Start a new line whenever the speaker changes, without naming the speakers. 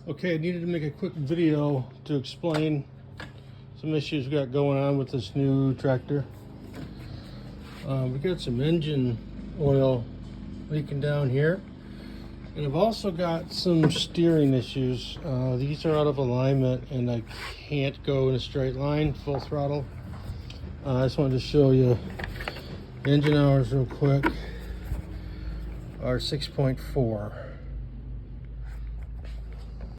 Okay, I needed to make a quick video to explain some issues we got going on with this new tractor. We got some engine oil leaking down here, and I've also got some steering issues. These are out of alignment and I can't go in a straight line full throttle. I just wanted to show you engine hours real quick are 6.4.